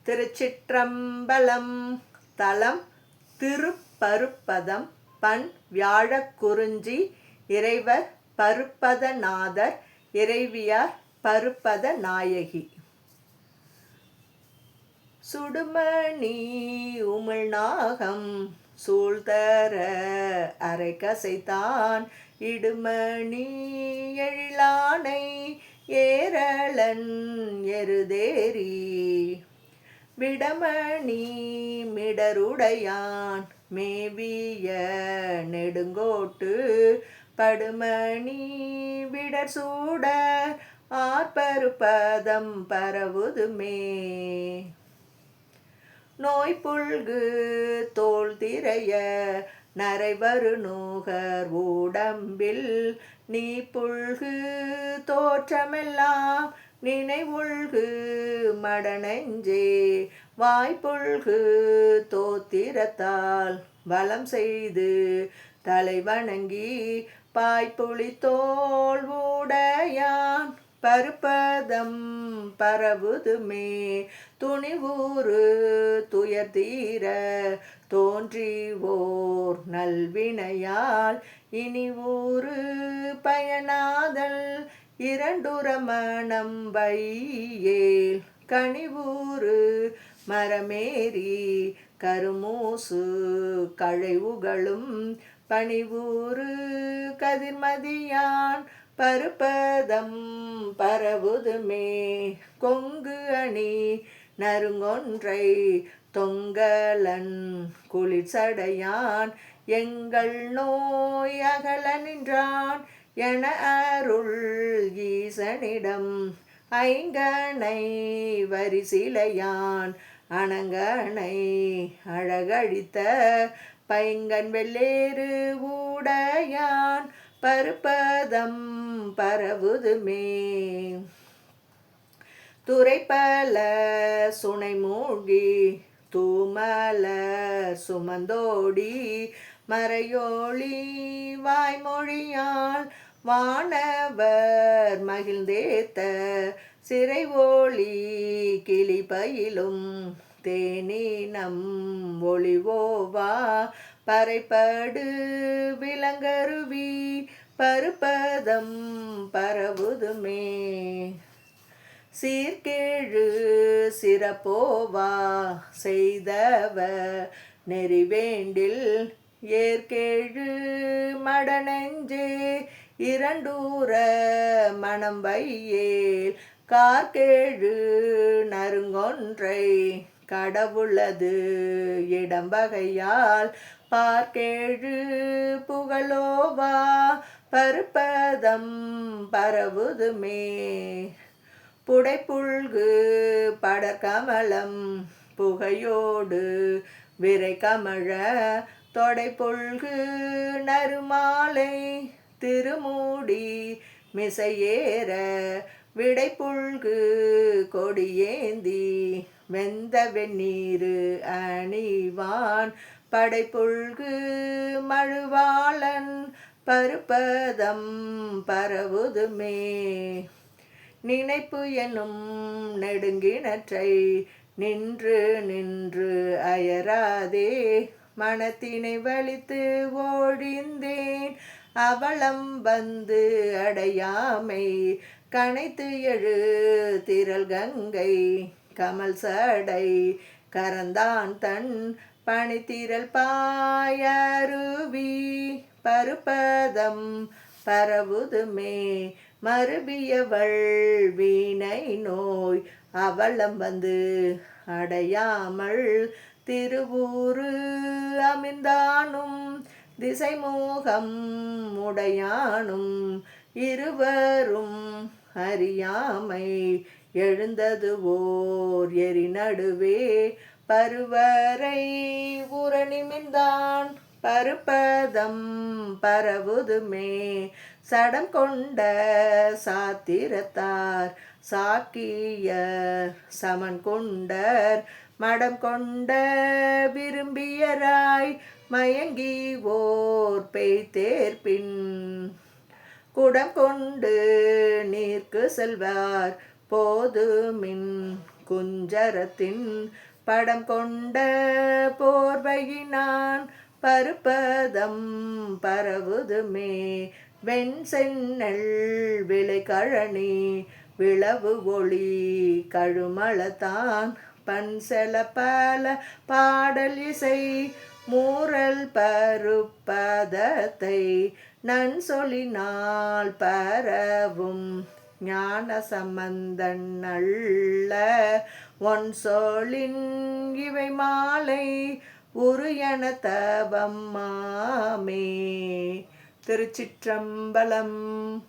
திருச்சிற்றம்பலம். தலம் திருப்பருப்பதம். பண் வியாழக் குறிஞ்சி. இறைவர் பருப்பதநாதர். இறைவியார் பருப்பத நாயகி. சுடுமணி உமிழ்நாகம் சூழ்தர அரைக்கசைத்தான் இடுமணி எழிலானை ஏரளன் எருதேரி விடமணி மிடருடையான் மேவிய நெடுங்கோட்டு படுமணி விடர் சூட ஆர்ப்பருப்பதம் பரவுதுமே. நோய்புல்கு தோல் திரைய நரைவரு நூகர் ஊடம்பில் நீ புல்கு தோற்றமெல்லாம் நினைவுள்கு மடநெஞ்சே வாய்ப்புல்கு தோத்திரத்தால் வலம் செய்து தலைவணங்கி பாய்ப்புலி தோல் உடையான் பருப்பதம் பரவுதுமே. துணிவூறு துயர்தீர தோன்றிவோர் நல்வினையால் இனிவூறு பயனாதல் இரண்டுரமணம் வையேல் கனிவூறு மரமேறி கருமூசு கழைவுகளும் பணிவூறு கதிர்மதியான் பருப்பதம் பரவுதுமே. கொங்கு அணி நறுங்கொன்றை தொங்கலன் குளிர்சடையான் எங்கள் நோய் அகல நின்றான் என அருள் ஈசனிடம் ஐங்கனை வரிசிலையான் அணங்கனை அழகழித்த பைங்கன் வெள்ளேறு ஊடையான் பருப்பதம் பரவுதுமே. துறைப்பல சுனை மூழ்கி தூமல சுமந்தோடி மறையோளி வாய்மொழியால் வானவர் மகிழ்ந்தேத்த சிறை ஒளி கிளிபயிலும் தேனினம் ஒளிவோவா பறைப்படு விலங்கருவி பருப்பதம் பரவுதுமே. சீர்கேழு சிறப்போவா செய்தவ நெறிவேண்டில் ஏற்கேழு மடநெஞ்சே இரண்டூர மணம் வையேல் கார்கேழு நறுங்கொன்றை கடவுளது இடம்பகையால் பார்க்கேழு புகழோவா பருப்பதம் பரவுதுமே. புடைப்புல்கு படர்கமலம் புகையோடு விரை கமழ தொடைப்புல்கு நறுமாலை திருமூடி மிசையேற விடைப்புல்கு கொடியேந்தி வெந்த வெந்நீரு அணிவான் படைப்புல்கு மழுவாளன் பருப்பதம் பரவுதுமே. நினைப்பு எனும் நெடுங்கிணற்றை நின்று நின்று அயராதே மனத்தினை வலித்து ஓழிந்தேன் அவலம் வந்து அடையாமை கனைத்து எழு திரள் கங்கை கமல் சடை கரந்தான் தன் பனித்திரள் பாயருவி பருப்பதம் பரவுதுமே. மறுபியவள் வீணை நோய் அவலம் வந்து அடையாமல் திருவூரு அமிர்ந்தானும் திசைமோகம் உடையானும் இருவரும் அறியாமை எழுந்தது ஓர் எரி நடுவே பருவரை உரணிமிர்ந்தான் பருப்பதம் பரவுதுமே. சடம் கொண்ட சாத்திரத்தார் சாக்கியர் சமன் கொண்டர் மடம் கொண்ட விரும்பியராய் மயங்கி ஓர் பெய்தேற்பின் குடம் கொண்டு நீர்க்கு செல்வார் போதுமின் குஞ்சரத்தின் படம் கொண்ட போர்வையினான் பருப்பதம் பரவுதுமே வெண்சென்னல் விளைகழனி விளவு ஒளி கழுமளத்தான் பன்செல பல பாடல் இசை மூரல் பருப்பதத்தை நன்சொலினால் பரவும் ஞான சம்பந்தன் நல்ல ஒன் சோளின் இவை மாலை உரியன தவம் மாமே. திருச்சிற்றம்பலம்.